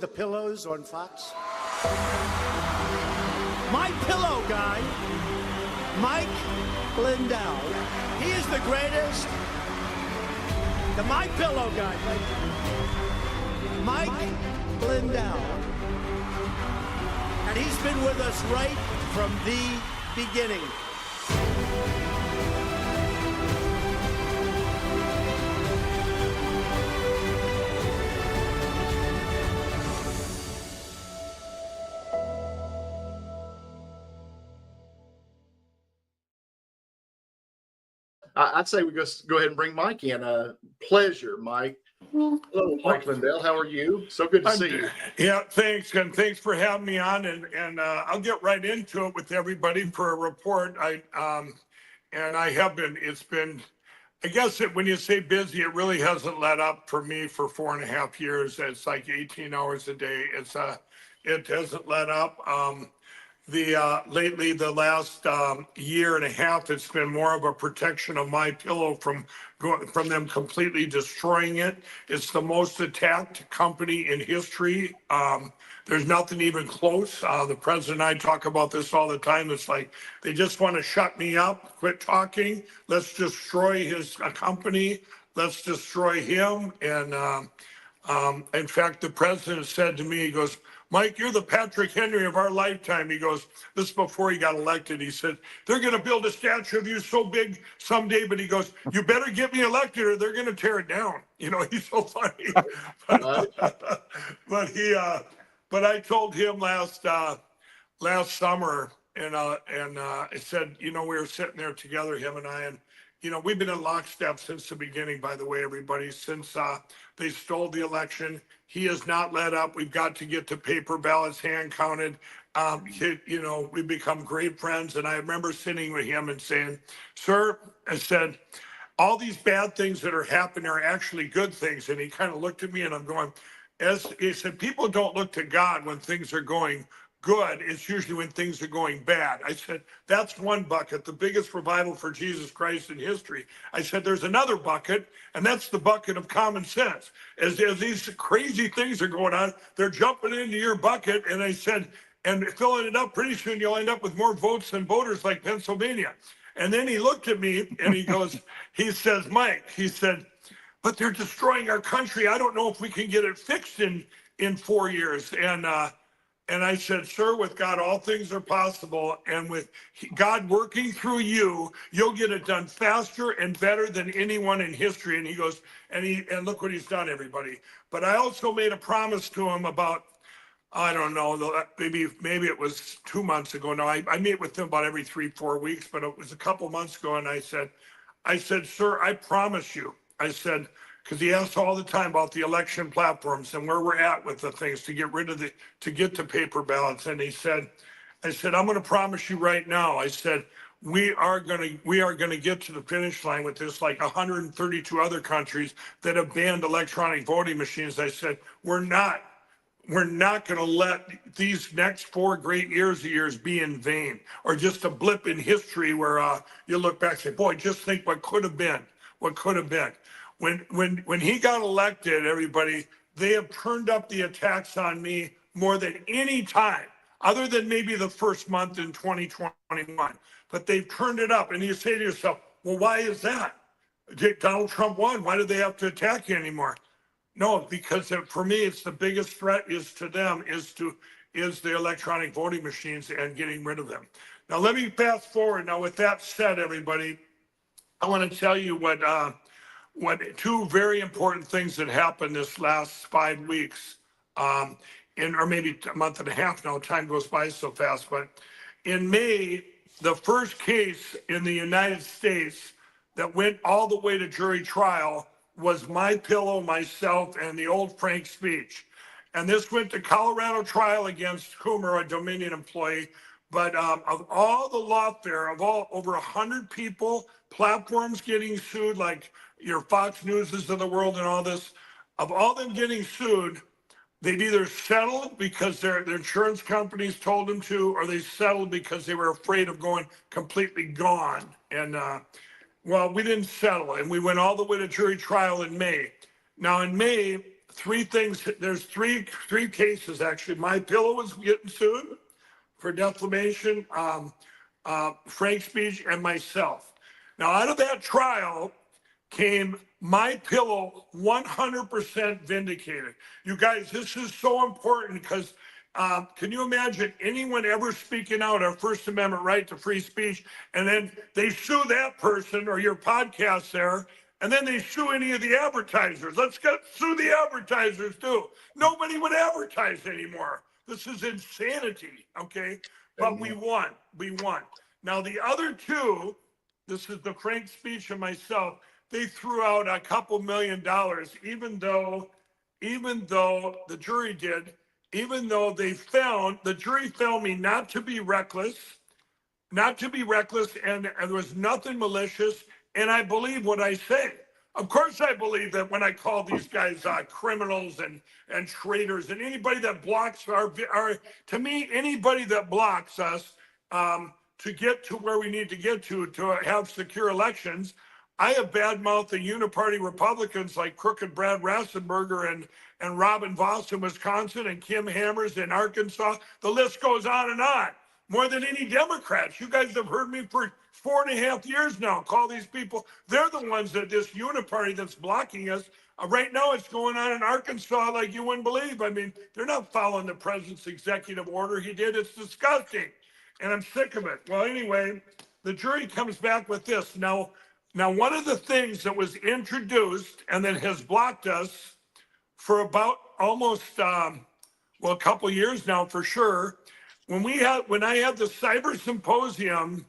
The pillows on Fox. My pillow guy, Mike Lindell. He is the greatest. The My Pillow guy, Mike Lindell. And he's been with us right from the beginning. I'd say we just go ahead and bring Mike in. Pleasure, Mike. Hello, Mike Lindell. How are you? So good to see you. Yeah, thanks, and thanks for having me on. And I'll get right into it with everybody for a report. I have been. It's been. I guess when you say busy, it really hasn't let up for me for 4.5 years. It's like 18 hours a day. It hasn't let up. Lately, the last year and a half, it's been more of a protection of My Pillow from them completely destroying it. It's the most attacked company in history. There's nothing even close. The president and I talk about this all the time. It's like they just want to shut me up, quit talking. Let's destroy his company. Let's destroy him. And in fact, the president said to me, he goes, Mike, you're the Patrick Henry of our lifetime. He goes, this is before he got elected. He said, they're going to build a statue of you so big someday. But he goes, you better get me elected or they're going to tear it down. You know, he's so funny. But I told him last summer, and I said, you know, we were sitting there together, him and I, and, you know, we've been in lockstep since the beginning, by the way, everybody, since they stole the election. He has not let up. We've got to get to paper ballots, hand counted. You know, we've become great friends. And I remember sitting with him and saying, sir, I said, all these bad things that are happening are actually good things. And he kind of looked at me and I'm going, he said, people don't look to God when things are going good. It's usually when things are going bad. I said, that's one bucket, the biggest revival for Jesus Christ in history. I said, there's another bucket, and that's the bucket of common sense. As these crazy things are going on, they're jumping into your bucket. And I said, and filling it up, pretty soon you'll end up with more votes than voters like Pennsylvania. And then he looked at me and he goes, he says, Mike, he said, but they're destroying our country. I don't know if we can get it fixed in 4 years. And I said, sir, with God, all things are possible. And with God working through you, you'll get it done faster and better than anyone in history. And he goes, and look what he's done, everybody. But I also made a promise to him about, I don't know, maybe it was 2 months ago. No, I meet with him about every 3-4 weeks, but it was a couple months ago. And I said, sir, I promise you, I said, because he asks all the time about the election platforms and where we're at with the things to get rid of to get to paper ballots. And I said, I'm going to promise you right now. I said, we are going to get to the finish line with this, like 132 other countries that have banned electronic voting machines. I said, we're not going to let these next 4 great years be in vain or just a blip in history where you look back and say, boy, just think what could have been. When he got elected, everybody, they have turned up the attacks on me more than any time, other than maybe the first month in 2021. But they've turned it up. And you say to yourself, well, why is that? Donald Trump won. Why do they have to attack you anymore? No, because for me, it's the biggest threat is to them is the electronic voting machines and getting rid of them. Now, let me fast forward. Now, with that said, everybody, I want to tell you what 2 very important things that happened this last 5 weeks, or maybe a month and a half now. Time goes by so fast. But in May, the first case in the United States that went all the way to jury trial was My Pillow, myself, and the old Frank speech. And this went to Colorado trial against Coomer, a Dominion employee. But of all the lawfare, of all over 100 people, platforms getting sued, like your Fox Newses of the world and all this, of all them getting sued, they'd either settled because their insurance companies told them to, or they settled because they were afraid of going completely gone. And well, we didn't settle, and we went all the way to jury trial in May. Now in May, three things. There's three cases actually. My Pillow was getting sued for defamation, Frank Speech, and myself. Now, out of that trial came My Pillow 100% vindicated. You guys, this is so important because can you imagine anyone ever speaking out our First Amendment right to free speech, and then they sue that person or your podcast there, and then they sue any of the advertisers? Let's sue the advertisers too. Nobody would advertise anymore. This is insanity, okay? But we won. We won. Now, the other two, this is the Frank Speech and myself, they threw out a couple $1 million, even though the jury did, even though the jury found me not to be reckless, and there was nothing malicious, and I believe what I say. Of course, I believe that when I call these guys criminals and traitors, and anybody that blocks to me, anybody that blocks us to get to where we need to get to have secure elections. I have badmouthed the uniparty Republicans like Crooked Brad Rassenberger and Robin Voss in Wisconsin and Kim Hammers in Arkansas. The list goes on and on. More than any Democrats. You guys have heard me for 4.5 years now call these people. They're the ones that this uniparty that's blocking us. Right now it's going on in Arkansas like you wouldn't believe. I mean, they're not following the president's executive order he did. It's disgusting. And I'm sick of it. Well, anyway, the jury comes back with this. Now, one of the things that was introduced and that has blocked us for about almost, a couple years now for sure, when I had the Cyber Symposium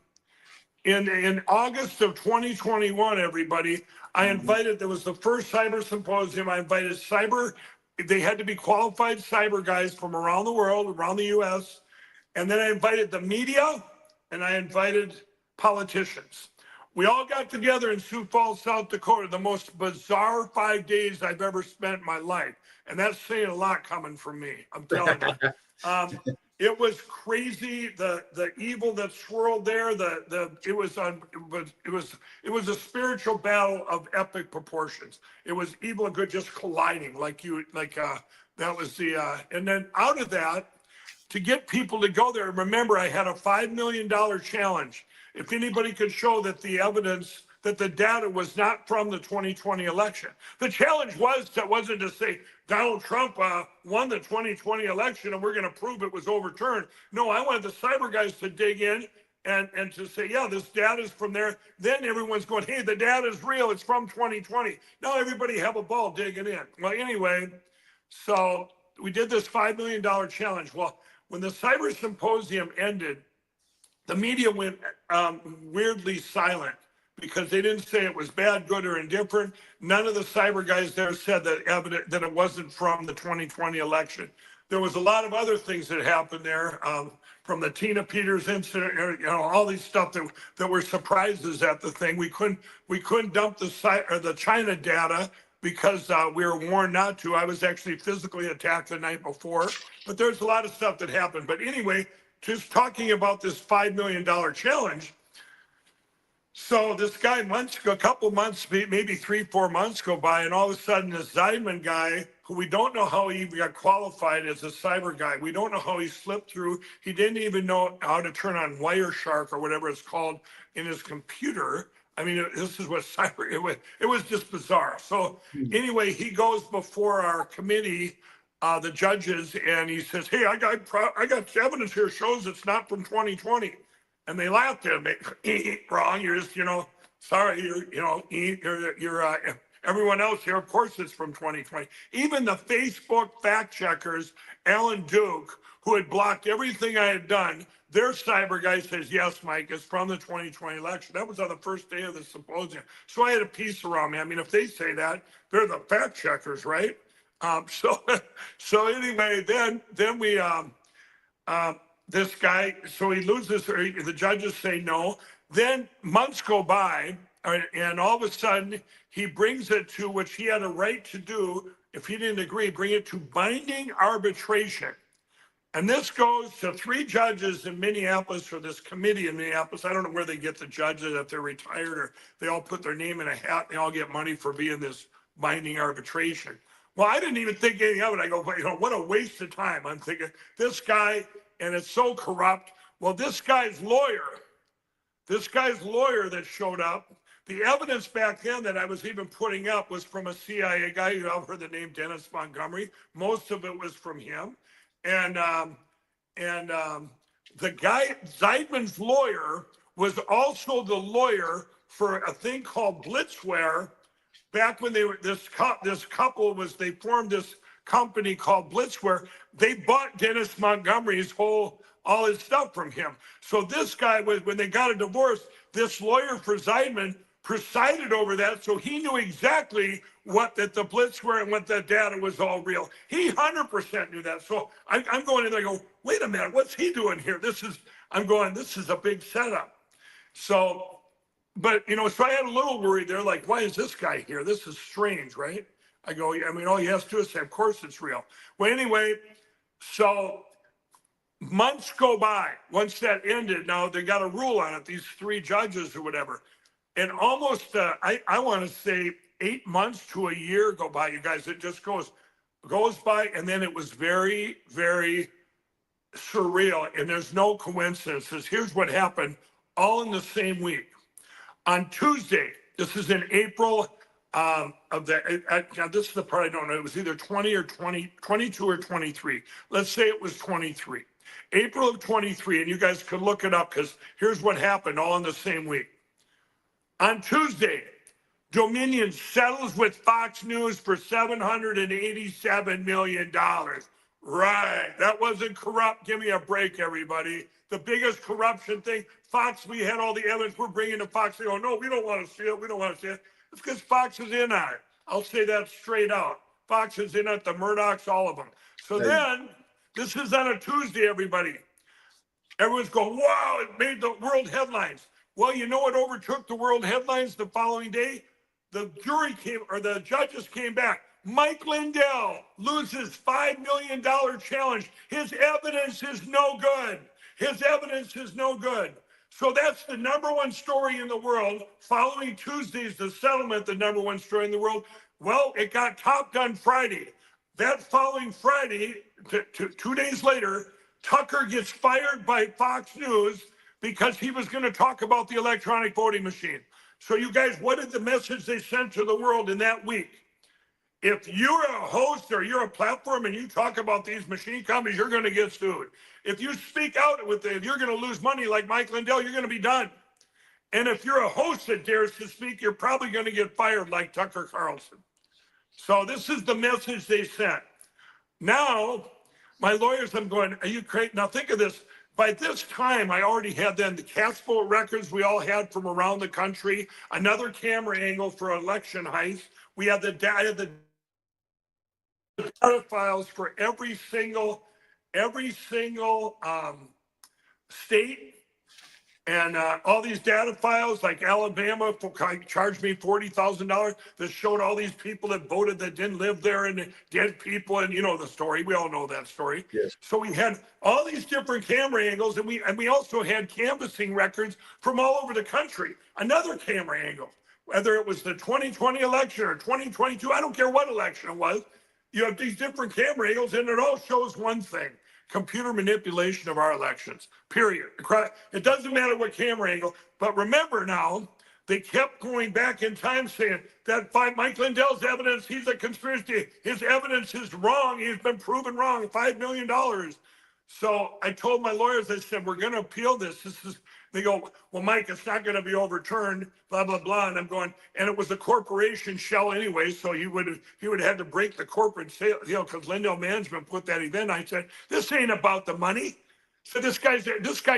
in August of 2021, everybody, there was the first Cyber Symposium. I invited they had to be qualified cyber guys from around the world, around the US. And then I invited the media and I invited politicians. We all got together in Sioux Falls, South Dakota, the most bizarre 5 days I've ever spent in my life. And that's saying a lot coming from me, I'm telling you. It was crazy. The evil that swirled there. It was a spiritual battle of epic proportions. It was evil and good just colliding, that was the. And then out of that, to get people to go there. Remember, I had a $5 million challenge. If anybody could show that the evidence that the data was not from the 2020 election. The challenge wasn't to say Donald Trump won the 2020 election and we're going to prove it was overturned. No, I wanted the cyber guys to dig in and to say, yeah, this data is from there. Then everyone's going, hey, the data is real. It's from 2020. Now everybody have a ball digging in. Well, anyway, so we did this $5 million challenge. Well, when the Cyber Symposium ended, the media went weirdly silent, because they didn't say it was bad, good, or indifferent. None of the cyber guys there said that it wasn't from the 2020 election. There was a lot of other things that happened there, from the Tina Peters incident, all these stuff that were surprises at the thing. We couldn't dump the China data because we were warned not to. I was actually physically attacked the night before, but there's a lot of stuff that happened. But anyway, just talking about this $5 million challenge. So this guy, a couple months, maybe 3-4 months go by, and all of a sudden this Zeidman guy, who we don't know how he got qualified as a cyber guy. We don't know how he slipped through. He didn't even know how to turn on Wireshark or whatever it's called in his computer. I mean, this is what cyber, it was just bizarre. So anyway, he goes before our committee, the judges, and he says, hey, I got evidence here shows it's not from 2020. And they laughed at him. Wrong. You're just, sorry. You're everyone else here. Of course, it's from 2020. Even the Facebook fact checkers, Alan Duke, who had blocked everything I had done, their cyber guy says, yes, Mike, it's from the 2020 election. That was on the first day of the symposium. So I had a piece around me. I mean, if they say that, they're the fact checkers, right? So anyway, then we. This guy, so he loses, the judges say no. Then months go by, and all of a sudden, he brings it to, which he had a right to do, if he didn't agree, bring it to binding arbitration. And this goes to 3 judges in Minneapolis, or this committee in Minneapolis. I don't know where they get the judges, if they're retired, or they all put their name in a hat, and they all get money for being this binding arbitration. Well, I didn't even think anything of it. I go, you know, what a waste of time. I'm thinking this guy, and it's so corrupt. Well, this guy's lawyer that showed up, the evidence back then that I was even putting up was from a CIA guy. You all heard the name Dennis Montgomery. Most of it was from him. And the guy, Zeidman's lawyer, was also the lawyer for a thing called Blitzware. Back when they were this couple they formed this company called Blitzware. They bought Dennis Montgomery's all his stuff from him. So this guy was, when they got a divorce, this lawyer for Zeidman presided over that, so he knew exactly that the Blitzware and what the data was all real. He 100% knew that. So I'm going in there, I go, wait a minute, what's he doing here? This is a big setup. So. But, you know, so I had a little worry there, like, why is this guy here? This is strange, right? I go, I mean, all he has to do is say, of course it's real. Well, anyway, so months go by. Once that ended, now they got a rule on it, these 3 judges or whatever. And almost, I want to say 8 months to a year go by, you guys. It just goes by. And then it was very, very surreal. And there's no coincidences. Here's what happened all in the same week. On Tuesday, this is in April this is the part I don't know. It was either 22 or 23. Let's say it was 23. April of 23, and you guys could look it up because here's what happened all in the same week. On Tuesday, Dominion settles with Fox News for $787 million. Right, that wasn't corrupt. Give me a break, everybody. The biggest corruption thing, Fox, we had all the evidence we're bringing to Fox. They go, no, we don't want to see it. We don't want to see it. It's because Fox is in on it. I'll say that straight out. Fox is in it, the Murdochs, all of them. So then, this is on a Tuesday, everybody. Everyone's going, wow, it made the world headlines. Well, you know what overtook the world headlines the following day? The judges came back. Mike Lindell loses $5 million challenge. His evidence is no good. His evidence is no good. So that's the #1 story in the world. Following Tuesday's the settlement, the #1 story in the world. Well, it got topped on Friday. That following Friday, 2 days later, Tucker gets fired by Fox News because he was going to talk about the electronic voting machine. So you guys, what is the message they sent to the world in that week? If you're a host or you're a platform and you talk about these machine companies, you're going to get sued. If you speak out with it, you're going to lose money like Mike Lindell, you're going to be done. And if you're a host that dares to speak, you're probably going to get fired like Tucker Carlson. So this is the message they sent. Now, my lawyers, I'm going, are you crazy? Now think of this. By this time, I already had then the Catskill records we all had from around the country, another camera angle for election heist. We had the data files for every single state, and all these data files, like Alabama charged me $40,000 that showed all these people that voted that didn't live there and dead people, and you know the story. We all know that story. Yes. So we had all these different camera angles, and we also had canvassing records from all over the country. Another camera angle, whether it was the 2020 election or 2022, I don't care what election it was. You have these different camera angles, and it all shows one thing: computer manipulation of our elections, period. It doesn't matter what camera angle. But remember now, they kept going back in time saying that Mike Lindell's evidence, he's a conspiracy. His evidence is wrong. He's been proven wrong, $5 million. So I told my lawyers, I said, we're going to appeal this. They go, well, Mike, it's not going to be overturned, blah, blah, blah. And I'm going, and it was a corporation shell anyway, so he would have had to break the corporate sale, because Lindell Management put that event. I said, this ain't about the money. So this guy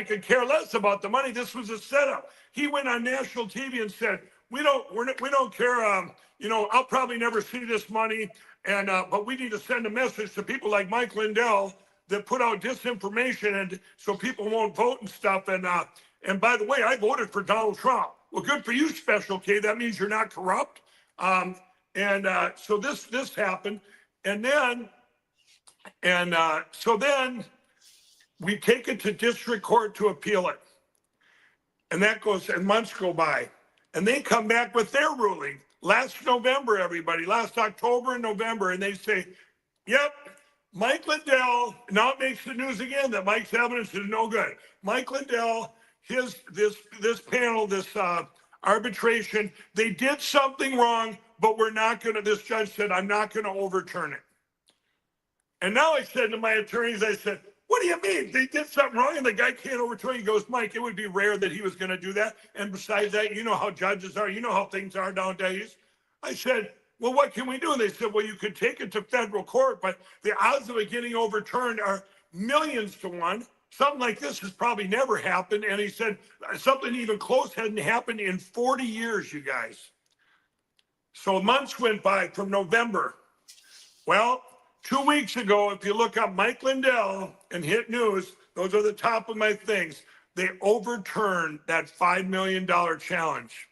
could care less about the money. This was a setup. He went on national TV and said, we don't care. I'll probably never see this money, and but we need to send a message to people like Mike Lindell that put out disinformation, and so people won't vote and stuff. And by the way, I voted for Donald Trump. Well, good for you, Special K. That means you're not corrupt. So this happened, so then we take it to district court to appeal it, and that goes, and months go by, and they come back with their ruling. last November, everybody, last October and November, and they say, yep, Mike Lindell, now it makes the news again that Mike's evidence is no good. Mike Lindell, this panel, this arbitration, they did something wrong, but we're not going to, this judge said, I'm not going to overturn it. And now I said to my attorneys, I said, what do you mean? They did something wrong and the guy can't overturn it. He goes, Mike, it would be rare that he was going to do that. And besides that, you know how judges are. You know how things are nowadays. I said, well, what can we do? And they said, well, you could take it to federal court, but the odds of it getting overturned are millions to one. Something like this has probably never happened. And he said, something even close hadn't happened in 40 years, you guys. So months went by from November. Well, 2 weeks ago, if you look up Mike Lindell and hit news, those are the top of my things. They overturned that $5 million challenge.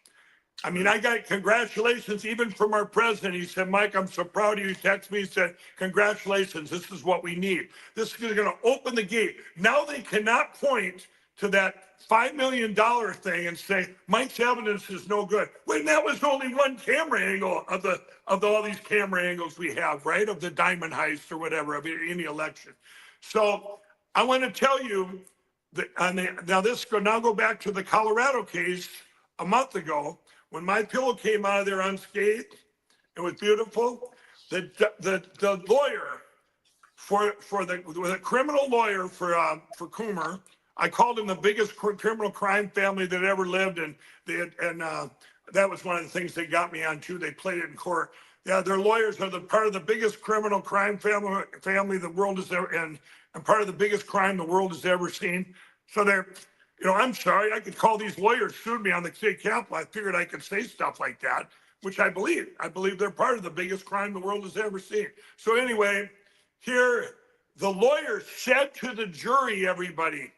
I mean, I got congratulations even from our president. He said, Mike, I'm so proud of you. He texted me, he said, congratulations, this is what we need. This is going to open the gate. Now they cannot point to that $5 million thing and say, Mike's evidence is no good. When that was only one camera angle of all these camera angles we have, right? Of the diamond heist or whatever, of any election. So I want to tell you that, now go back to the Colorado case a month ago, when my pillow came out of there unscathed. It was beautiful. The lawyer for the criminal lawyer for Coomer, I called him the biggest criminal crime family that ever lived, and that was one of the things they got me on too. They played it in court. Yeah, their lawyers are part of the biggest criminal crime family the world has ever, and part of the biggest crime the world has ever seen. So they're, I'm sorry, I could call these lawyers sued me on the state capitol. I figured I could say stuff like that, which I believe. I believe they're part of the biggest crime the world has ever seen. So anyway, here the lawyer said to the jury, everybody,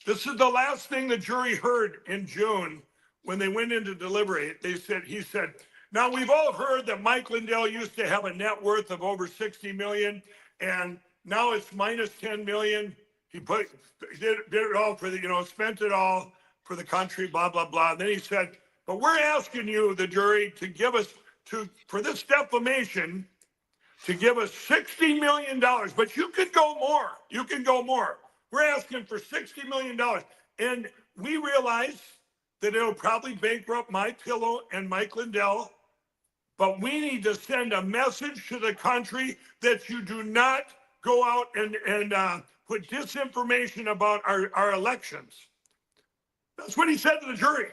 this is the last thing the jury heard in June when they went in to deliberate. He said, now we've all heard that Mike Lindell used to have a net worth of over 60 million, and now it's minus 10 million. He did it all for spent it all for the country, blah, blah, blah. And then he said, but we're asking you, the jury, to give us, for this defamation, to give us $60 million, but you could go more. You can go more. We're asking for $60 million. And we realize that it'll probably bankrupt my pillow and Mike Lindell, but we need to send a message to the country that you do not go out and put disinformation about our elections. That's what he said to the jury.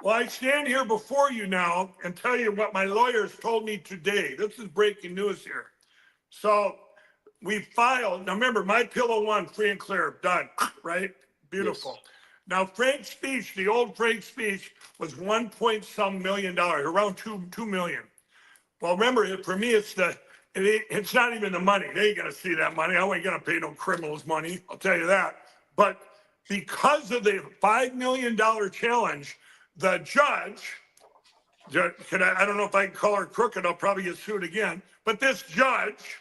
Well, I stand here before you now and tell you what my lawyers told me today. This is breaking news here. So we filed, now remember, my pillow won free and clear, done, right? Beautiful. Yes. Now, Frank's speech, the old Frank's speech was $1 million, around $2 million. Well, remember, for me, it's not even the money. They ain't gonna see that money. I ain't gonna pay no criminals money, I'll tell you that. But because of the $5 million challenge, the judge, I don't know if I can call her crooked, I'll probably get sued again, but this judge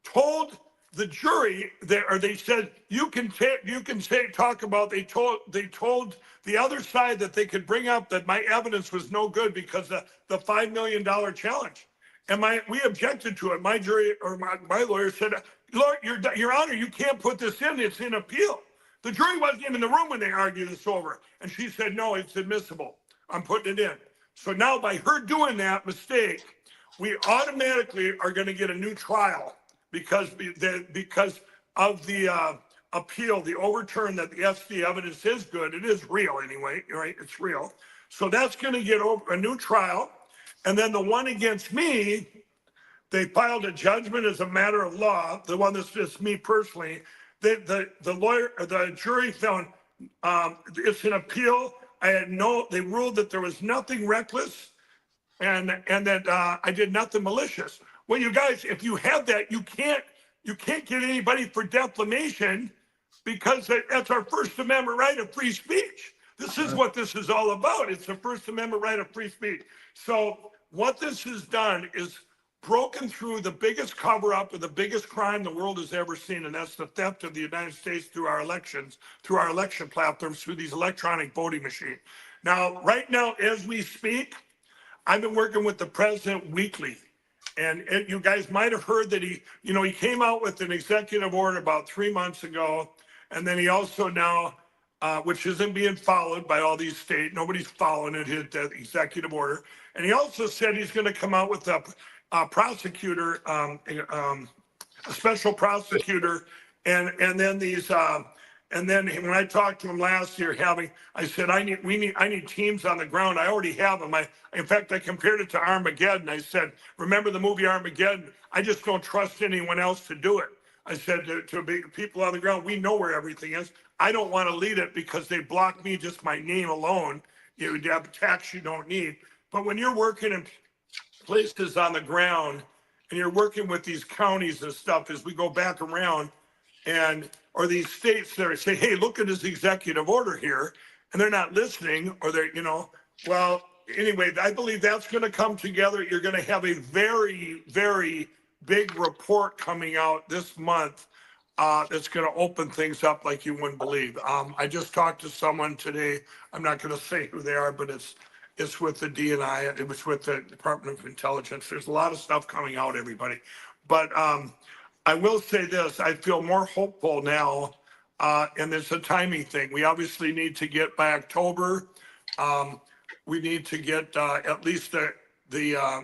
told the jury they said, they told the other side that they could bring up that my evidence was no good because of the $5 million challenge. And we objected to it. My jury, or my lawyer said, Lord, Your Honor, you can't put this in, it's in appeal. The jury wasn't even in the room when they argued this over. And she said, no, it's admissible. I'm putting it in. So now by her doing that mistake, we automatically are going to get a new trial because of the appeal, the overturn that the SD evidence is good. It is real anyway, right? It's real. So that's going to get a new trial. And then the one against me, they filed a judgment as a matter of law. The one that's just me personally. The jury found it's an appeal. They ruled that there was nothing reckless and that I did nothing malicious. Well, you guys, if you have that, you can't get anybody for defamation because that's our First Amendment right of free speech. This is what this is all about. It's the First Amendment right of free speech. So what this has done is broken through the biggest cover-up of the biggest crime the world has ever seen, and that's the theft of the United States through our elections, through our election platforms, through these electronic voting machines. Now, right now, as we speak, I've been working with the president weekly. And you guys might have heard that he came out with an executive order about 3 months ago. And then he also now, which isn't being followed by all these states, nobody's following it, his executive order. And he also said he's going to come out with a prosecutor, a special prosecutor, and then these, and then when I talked to him last year, I said I need teams on the ground. I already have them. In fact, I compared it to Armageddon. I said, remember the movie Armageddon? I just don't trust anyone else to do it. I said to people on the ground, we know where everything is. I don't want to lead it because they block me, just my name alone. You have tax you don't need. But when you're working in places on the ground and you're working with these counties and stuff, as we go back around, or these states that say, hey, look at his executive order here, and they're not listening, or they're, well, anyway, I believe that's going to come together. You're going to have a very, very big report coming out this month that's going to open things up like you wouldn't believe. I just talked to someone today. I'm not going to say who they are, but it's with the DNI. It was with the Department of Intelligence. There's a lot of stuff coming out, everybody. But I will say this, I feel more hopeful now, and it's a timing thing. We obviously need to get by October, we need to get at least the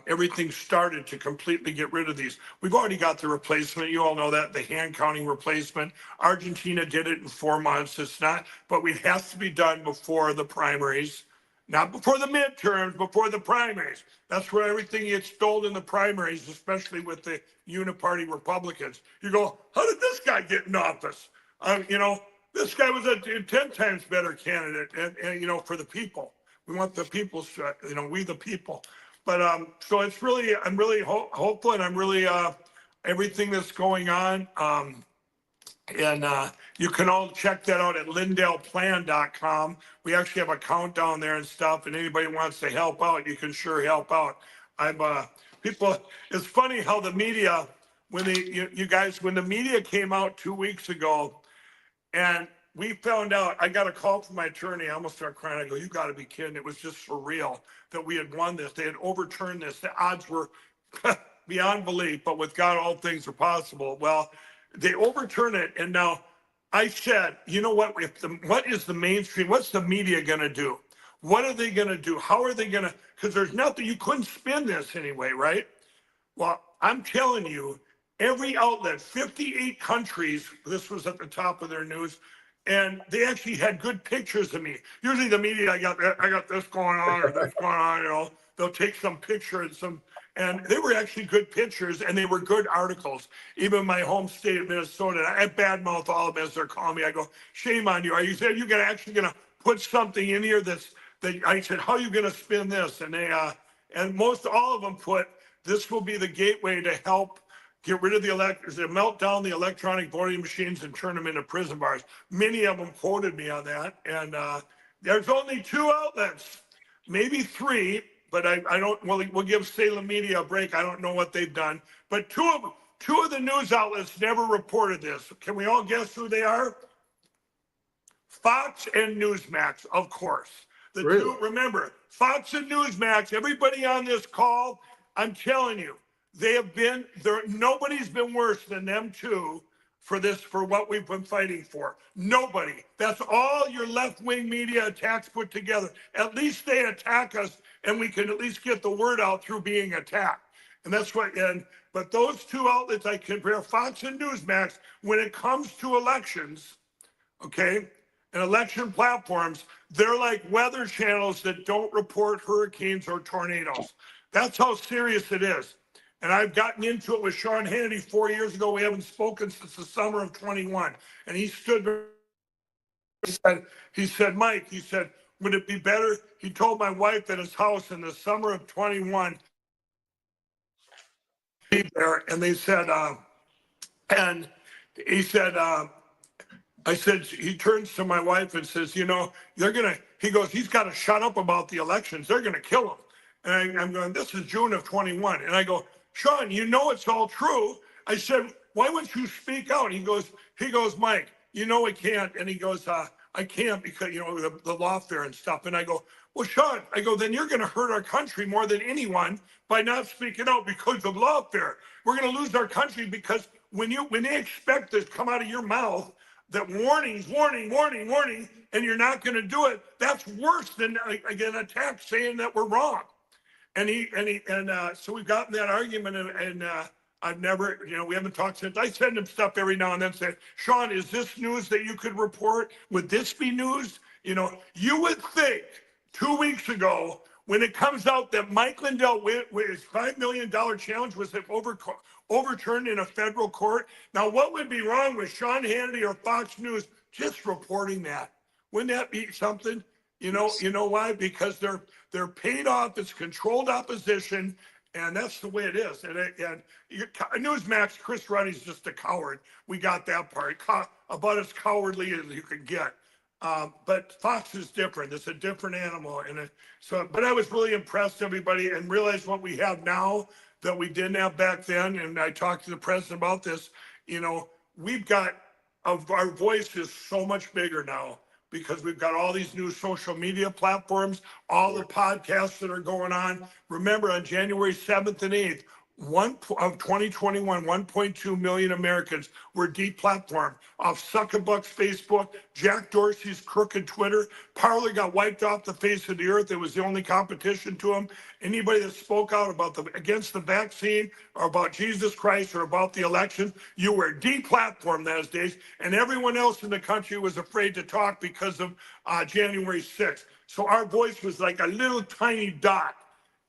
everything started to completely get rid of these. We've already got the replacement. You all know that, the hand counting replacement. Argentina did it in 4 months. It's not, but it has to be done before the primaries. Not before the midterms, before the primaries. That's where everything gets stolen in the primaries, especially with the uniparty Republicans. You go, how did this guy get in office? This guy was a 10 times better candidate, and for the people. We want the people, we the people. But so it's really, I'm really hopeful, and I'm really, everything that's going on. And you can all check that out at LindellPlan.com. We actually have a countdown there and stuff, and anybody wants to help out, you can sure help out. It's funny how the media, when the media came out 2 weeks ago, and we found out, I got a call from my attorney, I almost started crying. I go, you gotta be kidding. It was just surreal that we had won this. They had overturned this. The odds were beyond belief, but with God, all things are possible. Well, they overturn it, and now I said, you know what? What is the mainstream? What's the media going to do? What are they going to do? How are they going to? Because there's nothing, you couldn't spin this anyway, right? Well, I'm telling you, every outlet, 58 countries, this was at the top of their news, and they actually had good pictures of me. Usually the media, I got this going on or this going on, they'll take some picture and they were actually good pictures, and they were good articles. Even my home state of Minnesota, I badmouth all of them as they're calling me. I go, shame on you. Are you saying you're actually going to put something in here that I said, how are you going to spin this? And they, and most all of them put, this will be the gateway to help get rid of to melt down the electronic voting machines and turn them into prison bars. Many of them quoted me on that. And there's only 2 outlets, maybe 3. But I don't, we'll give Salem Media a break. I don't know what they've done. But two of the news outlets never reported this. Can we all guess who they are? Fox and Newsmax, of course. Really? Remember, Fox and Newsmax, everybody on this call, I'm telling you, they have been there. Nobody's been worse than them two for what we've been fighting for. Nobody. That's all your left-wing media attacks put together. At least they attack us, and we can at least get the word out through being attacked. And that's what, but those 2 outlets, I compare Fox and Newsmax, when it comes to elections, okay, and election platforms, they're like weather channels that don't report hurricanes or tornadoes. That's how serious it is. And I've gotten into it with Sean Hannity 4 years ago. We haven't spoken since the summer of 21. And he said, Mike, would it be better? He told my wife that his house in the summer of 21, there, and they said, and he said, I said, he turns to my wife and says, he goes, he's got to shut up about the elections. They're going to kill him. And I'm going, this is June of 21. And I go, Sean, it's all true. I said, why wouldn't you speak out? He goes, Mike, I can't. And he goes, I can't because, the lawfare and stuff. And I go, Well, Sean, I go, then you're going to hurt our country more than anyone by not speaking out because of lawfare. We're going to lose our country because when they expect this to come out of your mouth, that warning, and you're not going to do it, that's worse than again an attack saying that we're wrong. And so we've gotten that argument, and I've never, we haven't talked since. I send him stuff every now and then saying, Sean, is this news that you could report? Would this be news? You would think 2 weeks ago, when it comes out that Mike Lindell with his $5 million challenge was overturned in a federal court. Now, what would be wrong with Sean Hannity or Fox News just reporting that? Wouldn't that be something? You know why? Because they're paid off. It's controlled opposition, and that's the way it is. And Newsmax, Chris Ruddy's just a coward. We got that part. About as cowardly as you could get. But Fox is different. It's a different animal. But I was really impressed, everybody, and realized what we have now that we didn't have back then. And I talked to the president about this. We've got our voice is so much bigger now because we've got all these new social media platforms, all the podcasts that are going on. Remember, on January 7th and 8th, of 2021, 1.2 million Americans were deplatformed off Zuckerberg's Facebook, Jack Dorsey's crooked Twitter. Parler got wiped off the face of the earth. It was the only competition to him. Anybody that spoke out against the vaccine or about Jesus Christ or about the election, you were deplatformed those days. And everyone else in the country was afraid to talk because of January 6th. So our voice was like a little tiny dot.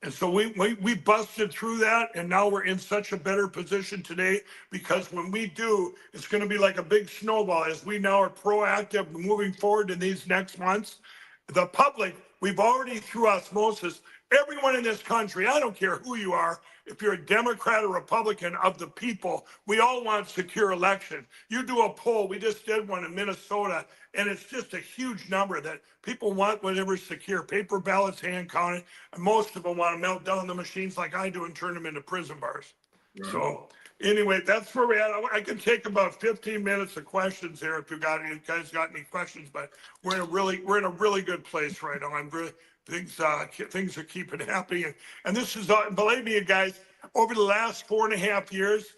And so we busted through that, and now we're in such a better position today because when we do, it's going to be like a big snowball as we now are proactive moving forward in these next months. The public, we've already through osmosis, everyone in this country, I don't care who you are, if you're a Democrat or Republican, of the people, we all want secure election. You do a poll, we just did one in Minnesota, and it's just a huge number that people want whatever's secure. Paper ballots, hand counted, and most of them want to melt down the machines like I do and turn them into prison bars. Right. So anyway, that's where we're at. I can take about 15 minutes of questions here if you guys got any questions, but we're in a really good place right now. I'm really things are keeping happening, and this is believe me, guys. Over the last 4.5 years,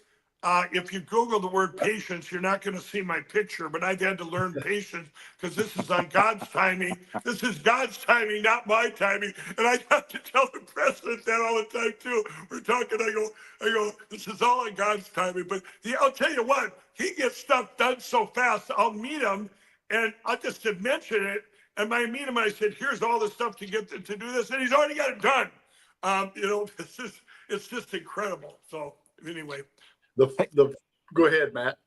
if you Google the word patience, you're not going to see my picture. But I've had to learn patience because this is on God's timing. This is God's timing, not my timing. And I have to tell the president that all the time too. We're talking. I go. This is all on God's timing. But I'll tell you what. He gets stuff done so fast. I'll meet him, and I'll just mention it. And I meet him, and I said, "Here's all the stuff to get to do this," and he's already got it done. It's just incredible. So anyway, go ahead, Matt.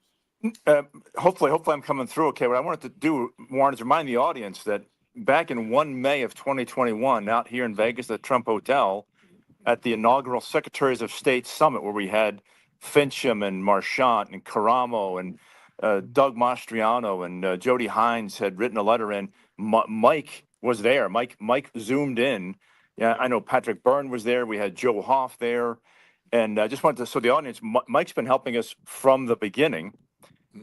Hopefully I'm coming through okay. What I wanted to do, Warren, is remind the audience that back in May of 2021, out here in Vegas at Trump Hotel, at the inaugural Secretaries of State Summit, where we had Fincham and Marchant and Karamo and Doug Mastriano and Jody Hines had written a letter in. Mike was there. Mike zoomed in. Yeah, I know Patrick Byrne was there. We had Joe Hoff there. And I just wanted to, so the audience, Mike's been helping us from the beginning.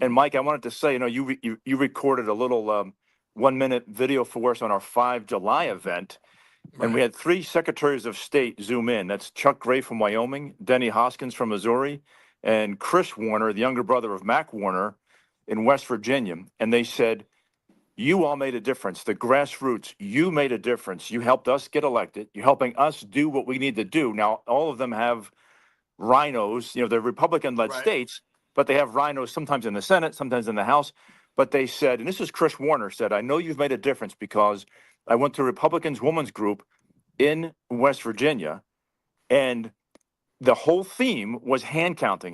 And Mike, I wanted to say, you recorded a little 1-minute video for us on our 5 July event. Right. And we had 3 Secretaries of State zoom in. That's Chuck Gray from Wyoming, Denny Hoskins from Missouri, and Chris Warner, the younger brother of Mac Warner in West Virginia. And they said, you all made a difference. The grassroots, you made a difference. You helped us get elected. You're helping us do what we need to do. Now, all of them have rhinos, they're Republican-led right. states, but they have rhinos sometimes in the Senate, sometimes in the House. But they said, and this is Chris Warner said, I know you've made a difference because I went to Republicans Women's Group in West Virginia, and the whole theme was hand count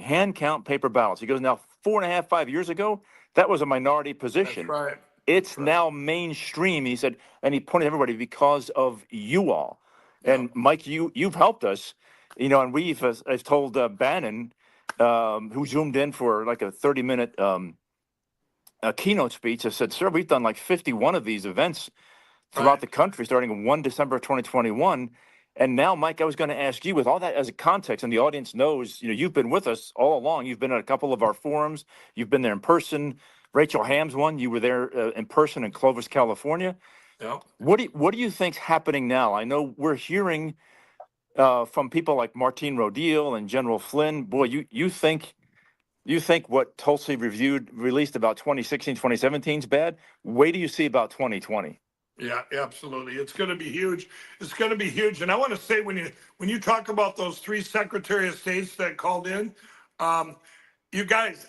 paper ballots. He goes, now 4.5, 5 years ago, that was a minority position. That's right. It's now mainstream, he said, and he pointed to everybody because of you all. Yeah. And Mike, you've helped us, and we've, I've told Bannon, who zoomed in for like a 30-minute keynote speech, I said, sir, we've done like 51 of these events throughout the country, starting on 1 December of 2021. And now, Mike, I was going to ask you, with all that as a context, and the audience knows, you've been with us all along. You've been at a couple of our forums. You've been there in person. Rachel Ham's one, you were there in person in Clovis, California. Yeah. What do you think's happening now? I know we're hearing from people like Martine Rodil and General Flynn. Boy, you think what Tulsi released about 2016, 2017 is bad? Wait till you see about 2020. Yeah, absolutely. It's going to be huge. It's going to be huge. And I want to say, when you talk about those 3 Secretary of States that called in, you guys,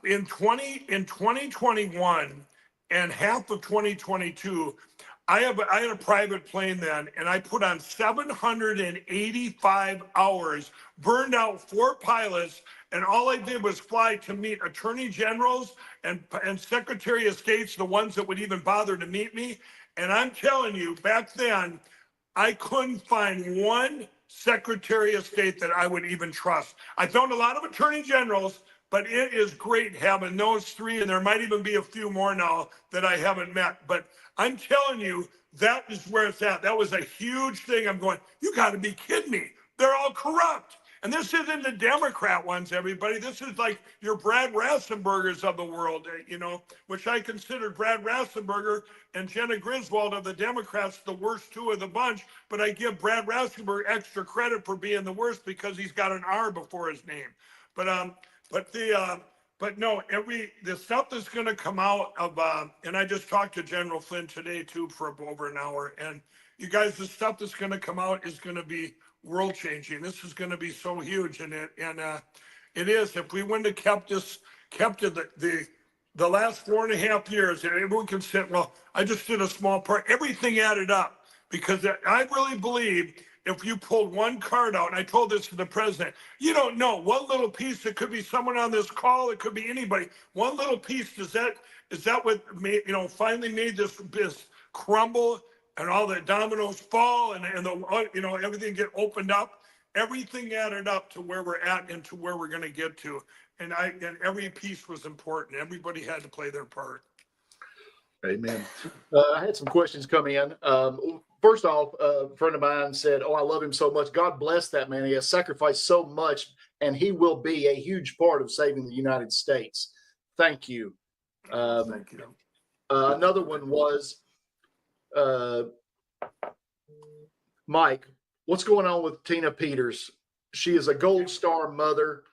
in 2021 and half of 2022, I had a private plane then, and I put on 785 hours, burned out 4 pilots, and all I did was fly to meet attorney generals and Secretary of States, the ones that would even bother to meet me. And I'm telling you, back then, I couldn't find one Secretary of State that I would even trust. I found a lot of attorney generals, but it is great having those 3, and there might even be a few more now that I haven't met. But I'm telling you, that is where it's at. That was a huge thing. I'm going, you got to be kidding me. They're all corrupt. And this isn't the Democrat ones, everybody. This is like your Brad Rassenbergers of the world, which I considered Brad Rassenberger and Jenna Griswold of the Democrats the worst 2 of the bunch. But I give Brad Rassenberger extra credit for being the worst because he's got an R before his name. But no, the stuff that's going to come out of, and I just talked to General Flynn today too for over an hour. And you guys, the stuff that's going to come out is going to be world changing. This is going to be so huge, and it is. If we wouldn't have kept it the last 4.5 years, and everyone can sit, well, I just did a small part. Everything added up, because I really believe if you pulled one card out, and I told this to the president, you don't know, one little piece, it could be someone on this call, it could be anybody. One little piece, is that what made, finally made this crumble, and all the dominoes fall, and everything get opened up? Everything added up to where we're at and to where we're going to get to. And every piece was important. Everybody had to play their part. Amen. I had some questions come in. First off, a friend of mine said, "Oh, I love him so much. God bless that man. He has sacrificed so much, and he will be a huge part of saving the United States." Thank you. Thank you. Another one was, Mike, what's going on with Tina Peters? She is a Gold Star mother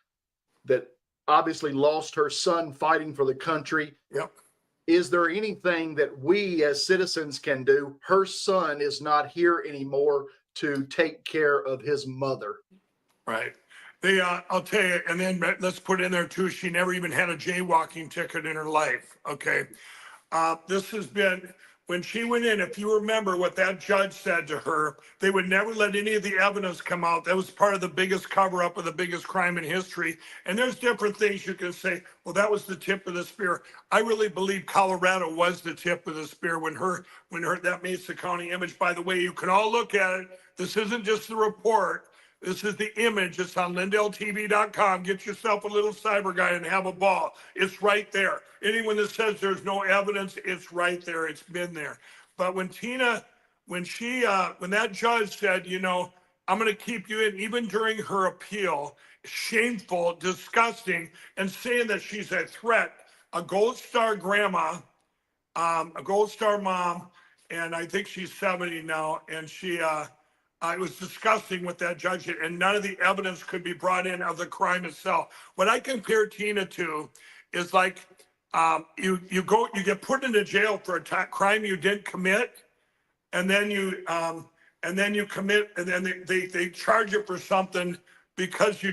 that obviously lost her son fighting for the country. Yep. Is there anything that we as citizens can do? Her son is not here anymore to take care of his mother. Right. I'll tell you, and then let's put in there too, she never even had a jaywalking ticket in her life. Okay. This has been, when she went in, if you remember what that judge said to her, they would never let any of the evidence come out. That was part of the biggest cover up of the biggest crime in history. And there's different things you can say, well, that was the tip of the spear. I really believe Colorado was the tip of the spear when that Mesa County image, by the way, you can all look at it. This isn't just the report. This is the image. It's on LindellTV.com. Get yourself a little cyber guy and have a ball. It's right there. Anyone that says there's no evidence, it's right there. It's been there. But when that judge said, I'm going to keep you in, even during her appeal, shameful, disgusting, and saying that she's a threat, a Gold Star grandma, a Gold Star mom, and I think she's 70 now, and it was disgusting with that judge, and none of the evidence could be brought in of the crime itself. What I compare Tina to is like you get put into jail for a crime you didn't commit, and then you commit, and then they charge you for something because you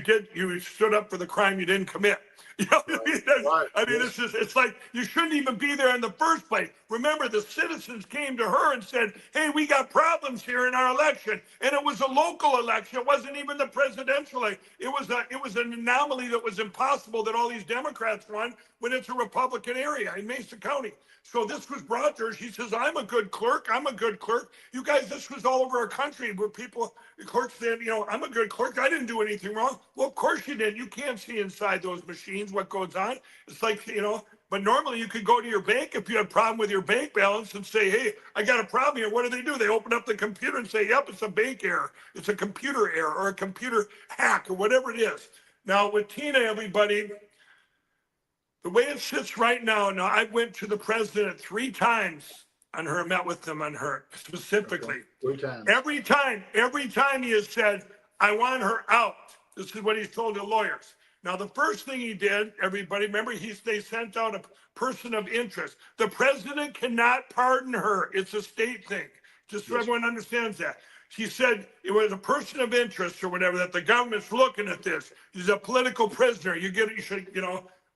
stood up for the crime you didn't commit. You know what I mean? It's like you shouldn't even be there in the first place. Remember, the citizens came to her and said, hey, we got problems here in our election. And it was a local election. It wasn't even the presidential. It was an anomaly that was impossible that all these Democrats won when it's a Republican area in Mesa County. So this was brought to her. She says, I'm a good clerk. I'm a good clerk. You guys, this was all over our country where clerks said, I'm a good clerk. I didn't do anything wrong. Well, of course you did. You can't see inside those machines what goes on. It's like, but normally you could go to your bank if you had a problem with your bank balance and say, hey, I got a problem here. What do? They open up the computer and say, yep, it's a bank error. It's a computer error or a computer hack or whatever it is. Now with Tina, everybody, the way it sits right now, I went to the president 3 times. on her, met with them on her specifically. Okay. 3 times. Every time he has said, I want her out. This is what he's told the lawyers. Now, the first thing he did, everybody, remember, they sent out a person of interest. The president cannot pardon her. It's a state thing. Just so everyone understands that. She said it was a person of interest or whatever, that the government's looking at this. He's a political prisoner.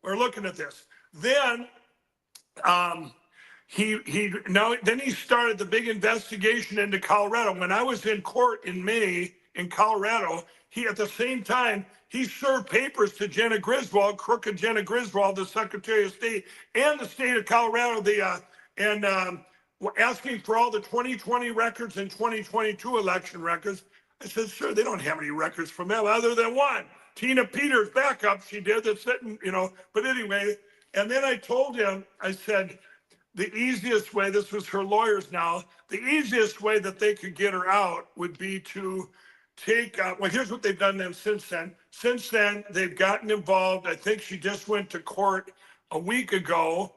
We're looking at this. Then he started the big investigation into Colorado. When I was in court in May in Colorado, at the same time, he served papers to Jenna Griswold, crooked Jenna Griswold, the Secretary of State, and the state of Colorado, asking for all the 2020 records and 2022 election records. I said, sir, they don't have any records from them other than one. Tina Peters' backup, she did, that's sitting, but anyway. And then I told him, I said, the easiest way, this was her lawyers now, the easiest way that they could get her out would be to take, here's what they've done then since then. Since then, they've gotten involved. I think she just went to court a week ago,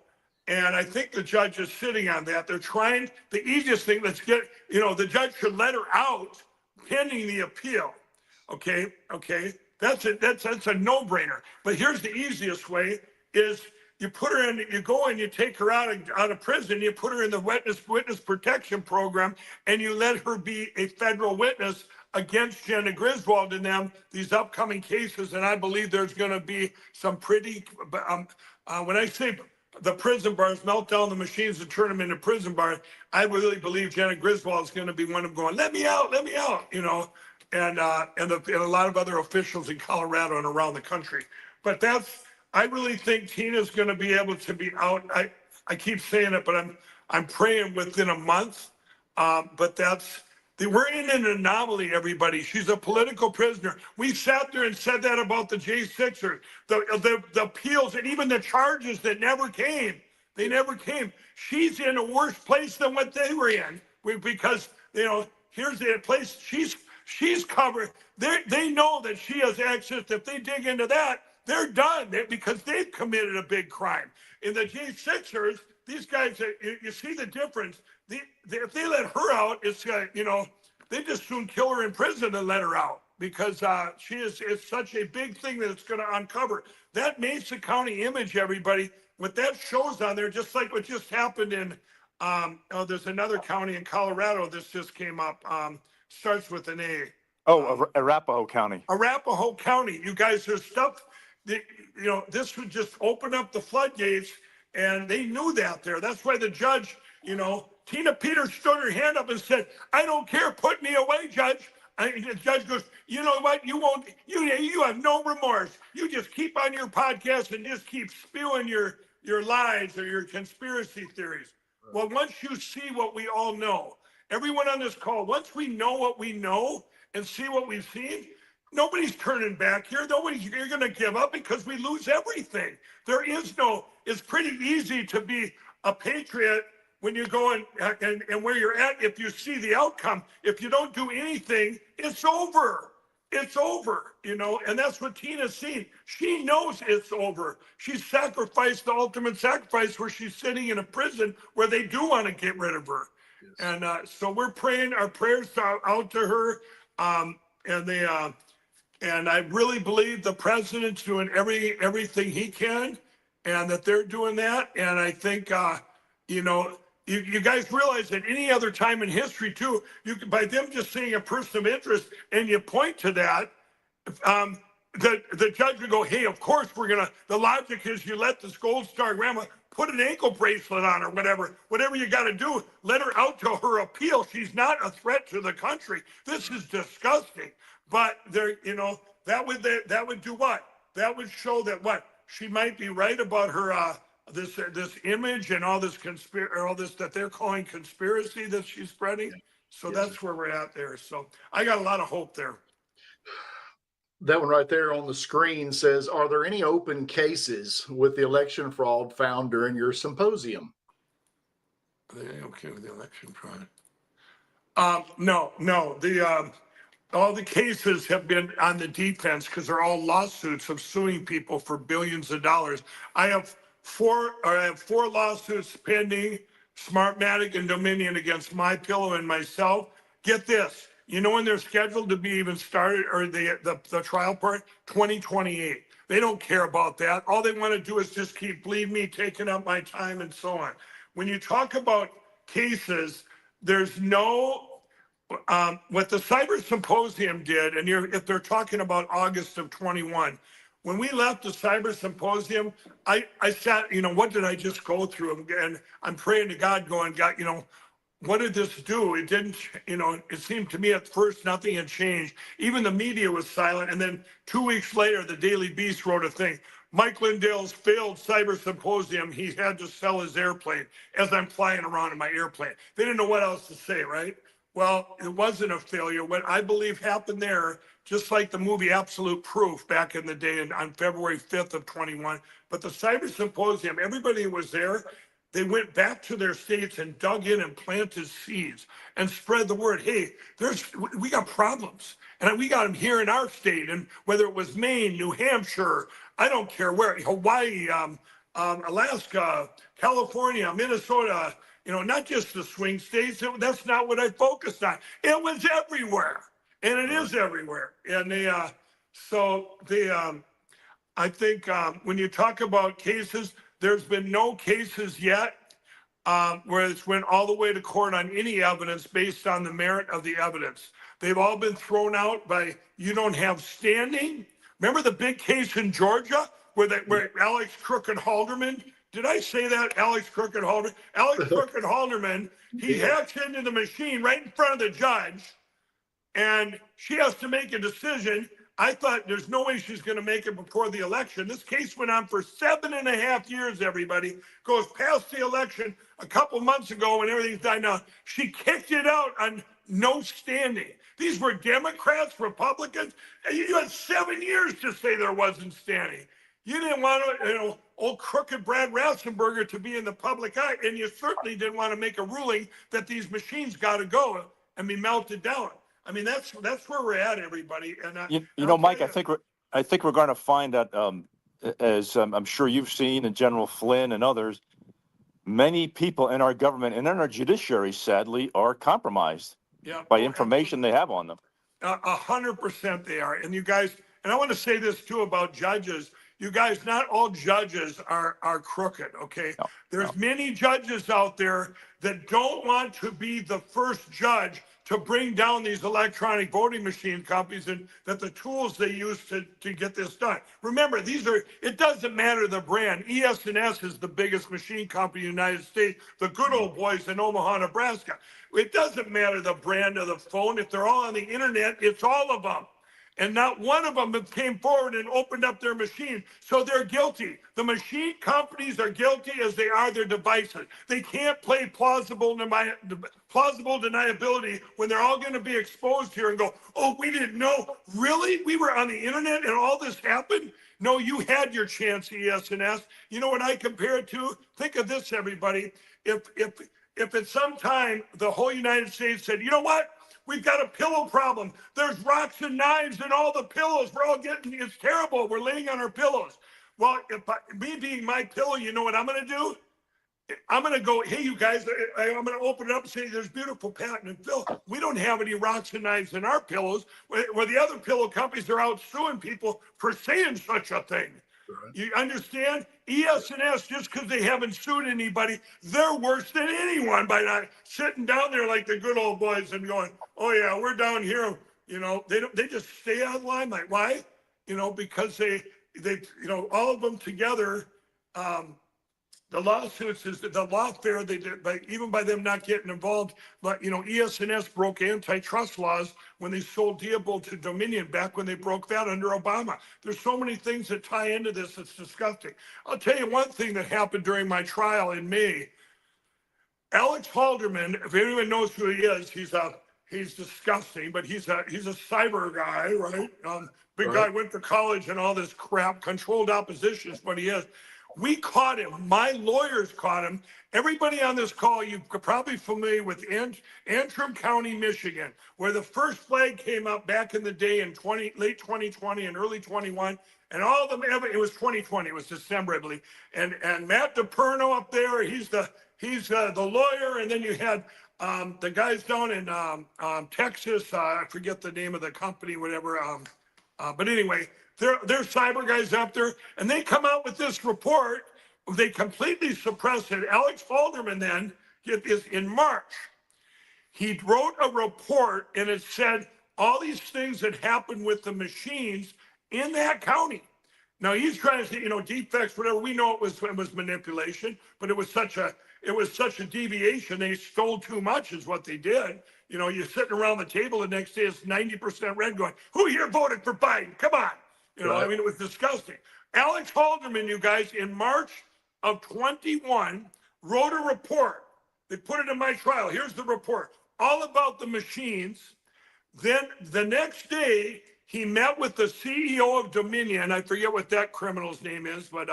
and I think the judge is sitting on that. They're trying, the easiest thing, the judge should let her out pending the appeal. Okay. That's a no-brainer. But here's the easiest way is you put her in, you go and you take her out of prison, you put her in the witness protection program, and you let her be a federal witness against Jenna Griswold in these upcoming cases. And I believe there's going to be some pretty, when I say the prison bars, melt down the machines and turn them into prison bars, I really believe Jenna Griswold is going to be one of them going, let me out, and a lot of other officials in Colorado and around the country. But I really think Tina's going to be able to be out. I keep saying it, but I'm praying within a month. But we're in an anomaly, everybody. She's a political prisoner. We sat there and said that about the J6ers, the appeals, and even the charges that never came. They never came. She's in a worse place than what they were in, because here's the place. She's covered. They know that she has access. If they dig into that, they're done because they've committed a big crime. In the J6ers, these guys, you see the difference. If they let her out, it's they just soon kill her in prison and let her out, because it's such a big thing that it's going to uncover. That Mesa County image, everybody, what that shows on there, just like what just happened in, there's another county in Colorado. This just came up, starts with an A. Arapahoe County. Arapahoe County. You guys, there's stuff that, this would just open up the floodgates, and they knew that there. That's why the judge, Tina Peters stood her hand up and said, I don't care, put me away, Judge. And the judge goes, you know what, you have no remorse. You just keep on your podcast and just keep spewing your lies or your conspiracy theories. Well, once you see what we all know, everyone on this call, once we know what we know and see what we've seen, nobody's turning back here. You're going to give up because we lose everything. It's pretty easy to be a patriot when you go and where you're at. If you see the outcome, if you don't do anything, it's over. It's over, and that's what Tina's seen. She knows it's over. She sacrificed the ultimate sacrifice where she's sitting in a prison where they do want to get rid of her. Yes. And so we're praying, our prayers are out to her. And I really believe the president's doing everything he can, and that they're doing that. And I think, you guys realize that any other time in history too, by them just seeing a person of interest and you point to that, the judge would go, hey, of course the logic is you let this Gold Star grandma put an ankle bracelet on her, whatever you got to do, let her out to her appeal. She's not a threat to the country. This is disgusting. But that would do what? That would show that she might be right about her, this image and all this that they're calling conspiracy that she's spreading. So that's where we're at there. So I got a lot of hope there. That one right there on the screen says, are there any open cases with the election fraud found during your symposium? Are they okay with the election fraud? No. All the cases have been on the defense because they're all lawsuits of suing people for billions of dollars. I have four lawsuits pending Smartmatic and Dominion against MyPillow and myself. Get this. You know when they're scheduled to be even started, or the trial part? 2028. They don't care about that. All they want to do is just keep, believe me, taking up my time and so on. When you talk about cases, there's no, what the Cyber Symposium did, and if they're talking about August of 21, when we left the Cyber Symposium, I sat, what did I just go through? And I'm praying to God going, God, what did this do? It didn't, it seemed to me at first nothing had changed. Even the media was silent. And then 2 weeks later, the Daily Beast wrote a thing. Mike Lindell's failed Cyber Symposium. He had to sell his airplane as I'm flying around in my airplane. They didn't know what else to say, right? Well, it wasn't a failure. What I believe happened there, just like the movie Absolute Proof back in the day on February 5th of 21, but the Cyber Symposium, everybody who was there, they went back to their states and dug in and planted seeds and spread the word. Hey, we got problems, and we got them here in our state. And whether it was Maine, New Hampshire, I don't care where, Hawaii, Alaska, California, Minnesota, not just the swing states. That's not what I focused on. It was everywhere, and it is everywhere. And I think when you talk about cases, there's been no cases yet where it's went all the way to court on any evidence based on the merit of the evidence. They've all been thrown out by, you don't have standing. Remember the big case in Georgia where Alex Crooked Halderman, did I say that? Alex Crooked Halderman? Alex Crooked Halderman, he hacks into the machine right in front of the judge, and she has to make a decision. I thought there's no way she's going to make it before the election. This case went on for 7.5 years, everybody. Goes past the election a couple months ago when everything's died down. She kicked it out on no standing. These were Democrats, Republicans. You had 7 years to say there wasn't standing. You didn't want to, old crooked Brad Ratzenberger to be in the public eye, and you certainly didn't want to make a ruling that these machines got to go and be melted down. I mean, that's where we're at, everybody. And Mike, I think we're going to find that, as I'm sure you've seen, and General Flynn and others, many people in our government and in our judiciary, sadly, are compromised by information they have on them. 100% they are. And you guys, and I want to say this too about judges. You guys, not all judges are crooked, okay? No, There's many judges out there that don't want to be the first judge to bring down these electronic voting machine companies and that the tools they use to get this done. Remember, it doesn't matter the brand. ES&S is the biggest machine company in the United States, the good old boys in Omaha, Nebraska. It doesn't matter the brand of the phone. If they're all on the internet, it's all of them. And not one of them came forward and opened up their machine. So they're guilty. The machine companies are guilty as they are their devices. They can't play plausible deniability when they're all going to be exposed here and go, oh, we didn't know. Really? We were on the internet and all this happened? No, you had your chance, ES&S. You know what I compare it to? Think of this, everybody. If at some time the whole United States said, you know what? We've got a pillow problem. There's rocks and knives in all the pillows. We're all it's terrible. We're laying on our pillows. Well, me being my pillow, you know what I'm going to do? I'm going to go, hey, you guys, I'm going to open it up and say, there's beautiful patent and Phil. We don't have any rocks and knives in our pillows, where the other pillow companies are out suing people for saying such a thing. Right. You understand? ES&S, just because they haven't sued anybody, they're worse than anyone by not sitting down there like the good old boys and going, oh yeah, we're down here. They just stay on the limelight. Why? Because they all of them together, the lawsuits is the lawfare they did, even by them not getting involved. But ES&S broke antitrust laws when they sold Diebold to Dominion back when they broke that under Obama. There's so many things that tie into this. It's disgusting. I'll tell you one thing that happened during my trial in May. Alex Halderman, if anyone knows who he is, he's disgusting, but he's a cyber guy, right? Big guy, went to college and all this crap. Controlled opposition is what he is. We caught him. My lawyers caught him. Everybody on this call, you're probably familiar with Antrim County, Michigan, where the first flag came up back in the day in late 2020 and early 21. And all of them, it was 2020, it was December, I believe. And Matt DePerno up there, he's the he's the lawyer, and then you had the guys down in Texas. I forget the name of the company, whatever. But anyway, they're cyber guys up there, and they come out with this report. They completely suppressed it. Alex Halderman then, get this, in March, he wrote a report, and it said all these things that happened with the machines in that county. Now he's trying to say, defects, whatever. We know it was manipulation, but it was such a deviation. They stole too much, is what they did. You're sitting around the table the next day, it's 90% red, going, "Who here voted for Biden? Come on!" Right. It was disgusting. Alex Halderman, you guys, in March of 21, wrote a report. They put it in my trial. Here's the report, all about the machines. Then the next day, he met with the CEO of Dominion. I forget what that criminal's name is, but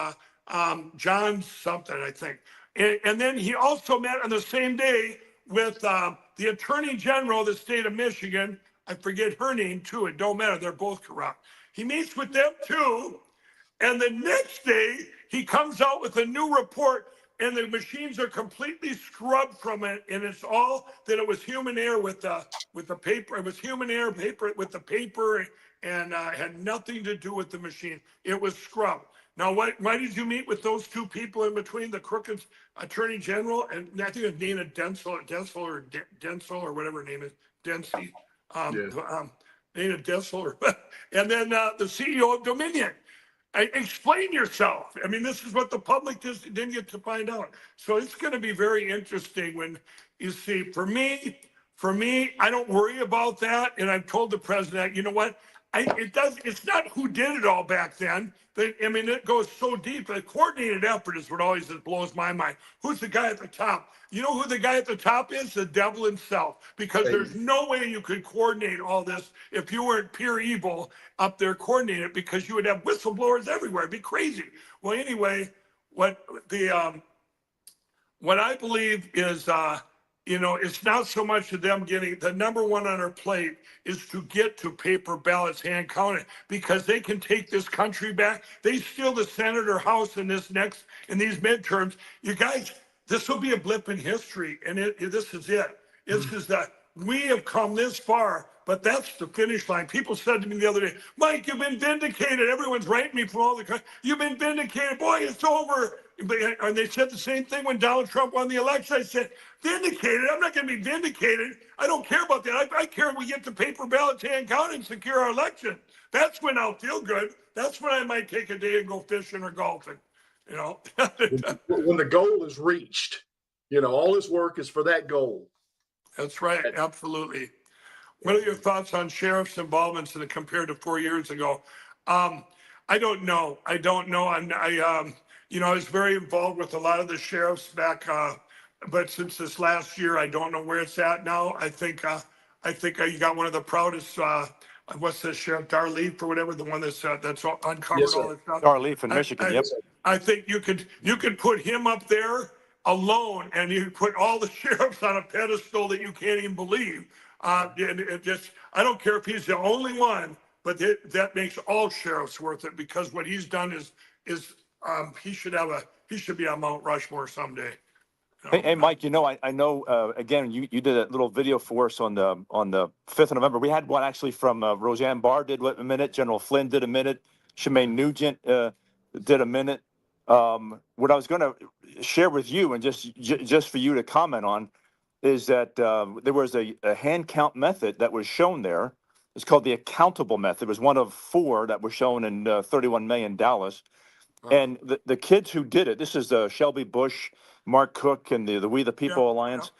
John something, I think. And then he also met on the same day with the Attorney General of the state of Michigan. I forget her name too. It don't matter. They're both corrupt. He meets with them too. And the next day, he comes out with a new report, and the machines are completely scrubbed from it. And it's all that it was human error with the paper. It was human error paper with the paper, and had nothing to do with the machine. It was scrubbed. Now, why did you meet with those two people in between, the crooked Attorney General, and I think it's Dana Densel or whatever her name is, Densey, Dana Densel, and then the CEO of Dominion. Explain yourself. I mean, this is what the public just didn't get to find out. So it's going to be very interesting when you see, for me, I don't worry about that. And I've told the president, you know what? It's not who did it all back then. It goes so deep. The coordinated effort is what always just blows my mind. Who's the guy at the top? You know who the guy at the top is? The devil himself. Because there's no way you could coordinate all this if you weren't pure evil up there coordinating it, because you would have whistleblowers everywhere. It'd be crazy. Well, anyway, what I believe is, it's not so much of them getting, the number one on our plate is to get to paper ballots hand counted, because they can take this country back. They steal the Senate or House in these midterms. You guys, this will be a blip in history, and this is it. This is that we have come this far, but that's the finish line. People said to me the other day, "Mike, you've been vindicated." Everyone's writing me from all the country. "You've been vindicated. Boy, it's over." And they said the same thing when Donald Trump won the election. I said, vindicated? I'm not going to be vindicated. I don't care about that. I care when we get the paper ballots hand counted and secure our election. That's when I'll feel good. That's when I might take a day and go fishing or golfing. When the goal is reached, all this work is for that goal. That's right. Absolutely. What are your thoughts on sheriff's involvements compared to 4 years ago? I don't know. I was very involved with a lot of the sheriffs back, but since this last year, I don't know where it's at now. I think you got one of the proudest. What's the sheriff, Darleaf or whatever, the one that's uncovered all this stuff. Darleaf in Michigan. Yep. I think you could put him up there alone, and you put all the sheriffs on a pedestal that you can't even believe. I don't care if he's the only one, but that makes all sheriffs worth it, because what he's done is he should be on Mount Rushmore someday. Hey, Mike, I know, again, you did a little video for us on the 5th of November. We had one actually from Roseanne Barr did a minute. General Flynn did a minute. Shemaine Nugent did a minute. What I was going to share with you, and just for you to comment on, is that there was a hand count method that was shown there. It's called the accountable method. It was one of 4 that were shown in $31 million. And the kids who did it, this is Shelby Bush, Mark Cook, and the We the People Alliance.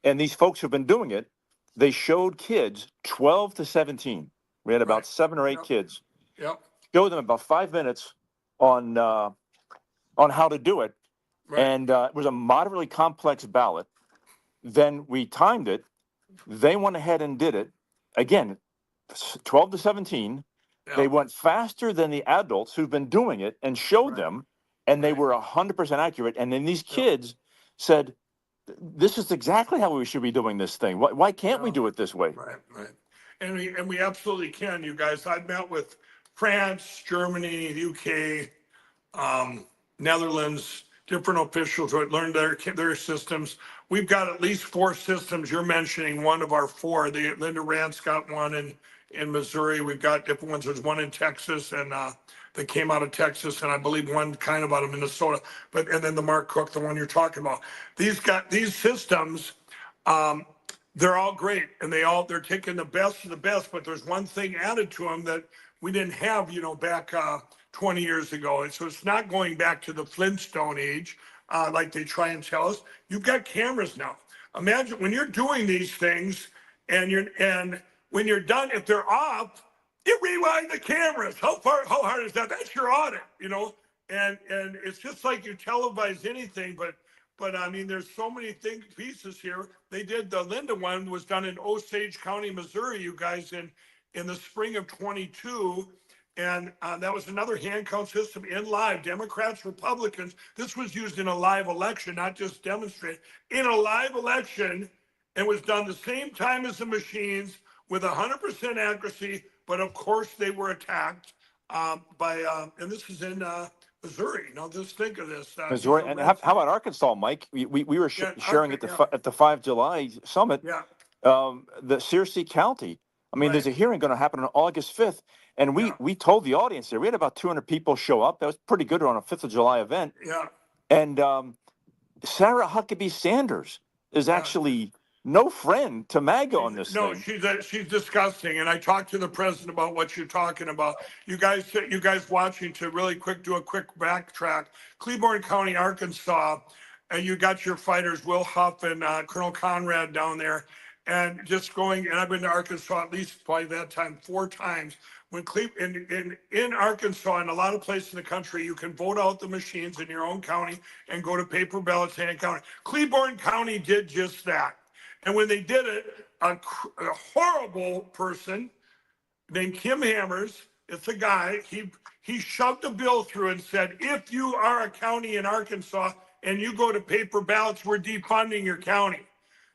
Yeah. And these folks who've been doing it, they showed kids 12 to 17. We had about 7 or 8 kids. Yep. Showed them about 5 minutes on how to do it. Right. And it was a moderately complex ballot. Then we timed it. They went ahead and did it. Again, 12 to 17. Yeah. They went faster than the adults who've been doing it and showed them, and they were 100% accurate. And then these kids said, "This is exactly how we should be doing this thing. Why can't we do it this way?" Right. And we absolutely can, you guys. I've met with France, Germany, UK, Netherlands, different officials who had learned their systems. We've got at least 4 systems. You're mentioning one of our 4. Linda Rand's got one in Missouri. We've got different ones. There's one in Texas and that came out of Texas, and I believe one kind of out of Minnesota. And then the Mark Cook, the one you're talking about. These systems, they're all great, and they're taking the best of the best. But there's one thing added to them that we didn't have, back 20 years ago. And so it's not going back to the Flintstone age, like they try and tell us. You've got cameras now. Imagine when you're doing these things, and when you're done, if they're off, you rewind the cameras. How hard is that? That's your audit, and it's just like you televise anything, but I mean, there's so many pieces here. The Linda one was done in Osage County, Missouri, you guys, in the spring of 22. And that was another hand count system in live, Democrats, Republicans. This was used in a live election, not just demonstrate. In a live election, and was done the same time as the machines with 100% accuracy. But of course, they were attacked by, and this is in Missouri. Now, just think of this. Missouri, and how about Arkansas, Mike? We were sharing at the 5 July summit. Yeah. The Searcy County. I mean, there's a hearing going to happen on August 5th, and we told the audience there we had about 200 people show up. That was pretty good on a 5th of July event. Yeah. And Sarah Huckabee Sanders is actually no friend to MAGA on this thing. No, she's disgusting. And I talked to the president about what you're talking about. You guys watching, to really do a quick backtrack. Cleburne County, Arkansas, and you got your fighters, Will Huff and Colonel Conrad down there. And just going, and I've been to Arkansas at least by that time 4 times. When in Arkansas and a lot of places in the country, you can vote out the machines in your own county and go to paper ballots in county. Cleburne County did just that. And when they did it, a horrible person named Kim Hammers, it's a guy, he shoved a bill through and said, if you are a county in Arkansas and you go to paper ballots, we're defunding your county.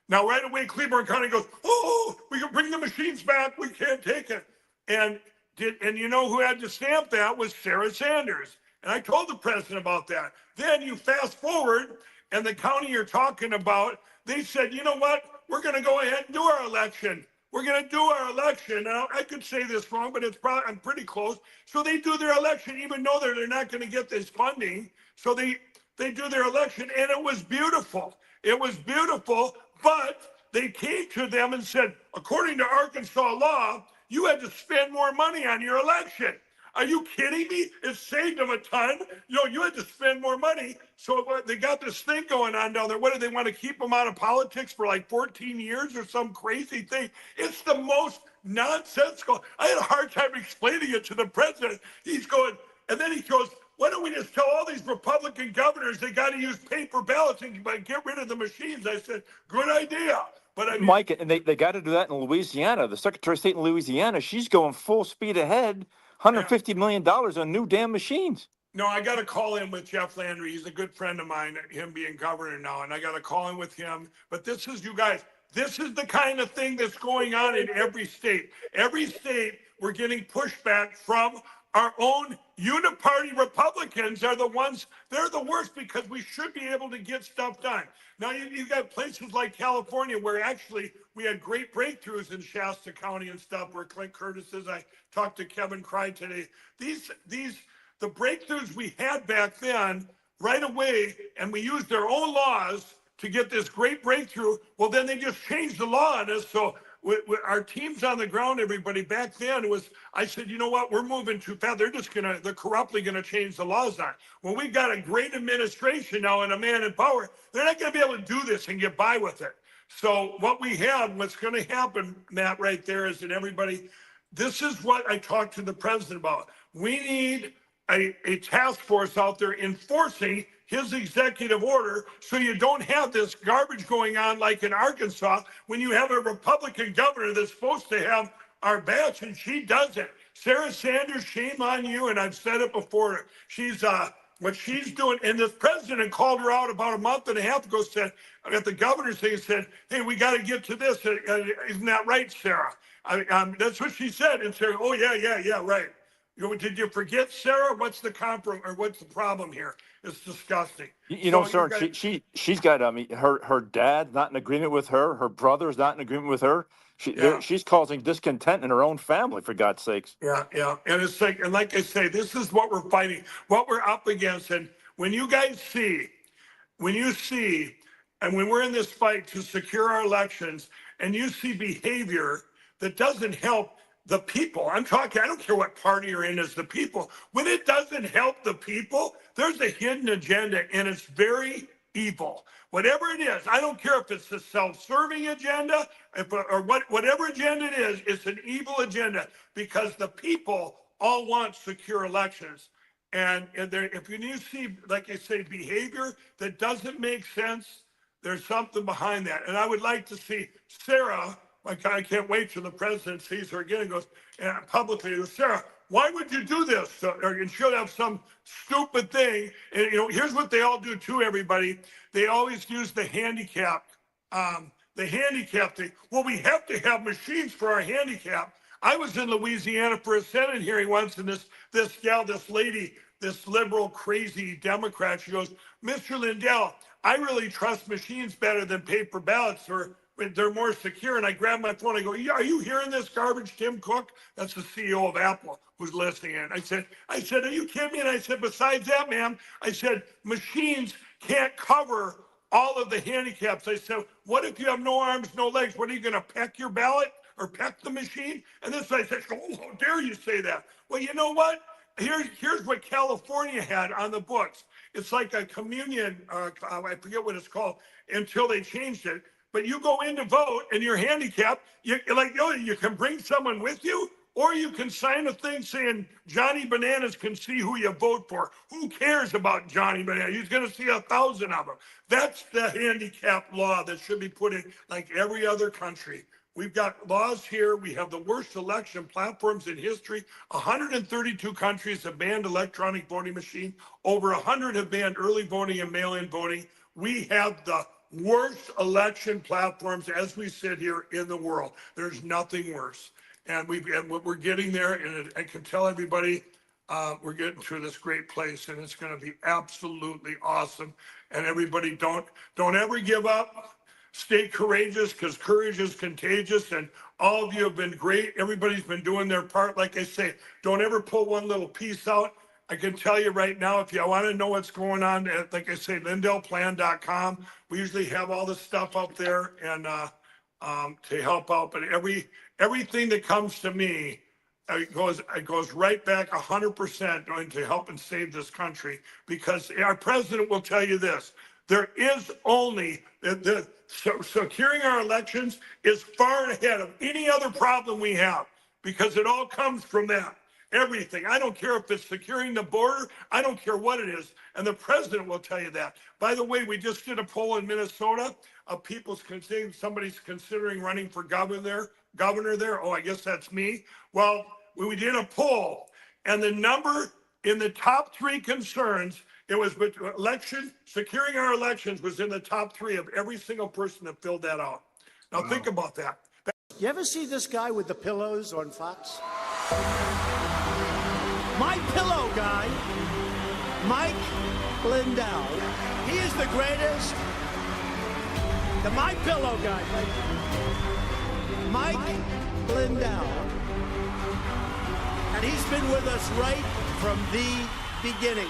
Now, right away, Cleburne County goes, oh, we can bring the machines back. We can't take it. And you know who had to stamp that was Sarah Sanders. And I told the president about that. Then you fast forward, and the county you're talking about, they said, you know what? We're going to go ahead and do our election. We're going to do our election. Now, I could say this wrong, but I'm pretty close. So they do their election, even though they're not going to get this funding. So they do their election, and it was beautiful. It was beautiful, but they came to them and said, according to Arkansas law, you had to spend more money on your election. Are you kidding me? It saved them a ton. You had to spend more money. So they got this thing going on down there. What do they want to keep them out of politics for like 14 years or some crazy thing? It's the most nonsensical. I had a hard time explaining it to the president. He's going, and then he goes, why don't we just tell all these Republican governors they got to use paper ballots and get rid of the machines? I said, good idea. But I mean, Mike, and they got to do that in Louisiana. The Secretary of State in Louisiana, she's going full speed ahead, $150 million on new damn machines. No, I got to call in with Jeff Landry. He's a good friend of mine, him being governor now, and I got to call in with him. But this is, you guys, this is the kind of thing that's going on in every state. Every state, we're getting pushback from our own uniparty Republicans are the ones, they're the worst because we should be able to get stuff done. Now, you got places like California where actually we had great breakthroughs in Shasta County and stuff where Clint Curtis is. I talked to Kevin Cry today. The breakthroughs we had back then right away, and we used their own laws to get this great breakthrough. Well, then they just changed the law on us. So our teams on the ground, everybody back then I said, you know what, we're moving too fast. They're corruptly going to change the laws on. When we've got a great administration now and a man in power, they're not going to be able to do this and get by with it. So what's going to happen, Matt, right there is that everybody, this is what I talked to the president about. We need a task force out there enforcing his executive order so you don't have this garbage going on like in Arkansas when you have a Republican governor that's supposed to have our backs and she doesn't. Sarah Sanders, shame on you, and I've said it before. She's what she's doing, and this president called her out about a month and a half ago, said at the governor's thing, said, hey, we got to get to this. Isn't that right, Sarah? That's what she said. And Sarah, oh, yeah, right. Did you forget, Sarah? What's the or what's the problem here? It's disgusting. You know, So sir, she's got, I mean, her dad's not in agreement with her brother's not in agreement with her. She's causing discontent in her own family, for God's sakes. Yeah, yeah. And it's like, and like I say, this is what we're fighting, what we're up against. And when you guys see, and when we're in this fight to secure our elections, and you see behavior that doesn't help the people, I don't care what party you're in as the people. When it doesn't help the people, there's a hidden agenda, and it's very evil. Whatever it is, I don't care if it's a self-serving agenda, whatever agenda it is, it's an evil agenda, because the people all want secure elections. And if you see, like I say, behavior that doesn't make sense, there's something behind that. And I would like to see Sarah, I can't wait till the president sees her again and goes publicly, Sarah, why would you do this? And she'll have some stupid thing. And, here's what they all do too, everybody. They always use the handicap thing. Well, we have to have machines for our handicap. I was in Louisiana for a Senate hearing once, and this lady, this liberal, crazy Democrat, she goes, Mr. Lindell, I really trust machines better than paper ballots, or they're more secure. And I grabbed my phone. I go, are you hearing this garbage, Tim Cook? That's the CEO of Apple who's listening in. I said, are you kidding me? And I said, besides that, ma'am, I said, machines can't cover all of the handicaps. I said, what if you have no arms, no legs? What, are you going to peck your ballot or peck the machine? And this I said, oh, how dare you say that? Well, you know what? Here's what California had on the books. It's like a communion, I forget what it's called, until they changed it. But you go in to vote and you're handicapped, you can bring someone with you, or you can sign a thing saying Johnny Bananas can see who you vote for. Who cares about Johnny Bananas? He's going to see 1,000 of them. That's the handicap law that should be put in like every other country. We've got laws here. We have the worst election platforms in history. 132 countries have banned electronic voting machines. Over 100 have banned early voting and mail-in voting. We have the worst election platforms as we sit here in the world. There's nothing worse. And we're getting there, and I can tell everybody we're getting to this great place, and it's going to be absolutely awesome. And everybody, don't ever give up. Stay courageous, because courage is contagious, and all of you have been great. Everybody's been doing their part. Like I say, don't ever pull one little piece out. I can tell you right now, if you want to know what's going on, like I say, LindellPlan.com. We usually have all the stuff up there and to help out. But everything that comes to me, it goes right back 100% going to help and save this country, because our president will tell you this. There is only securing our elections is far ahead of any other problem we have, because it all comes from that. Everything. I don't care if it's securing the border. I don't care what it is. And the president will tell you that. By the way, we just did a poll in Minnesota of somebody's considering running for governor there. Oh, I guess that's me. Well, we did a poll, and the number in the top 3 concerns, it was securing our elections was in the top 3 of every single person that filled that out. Now think about that. You ever see this guy with the pillows on Fox? My pillow guy, Mike Lindell. He is the greatest. The My Pillow guy, Mike Lindell. And he's been with us right from the beginning.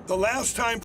The last time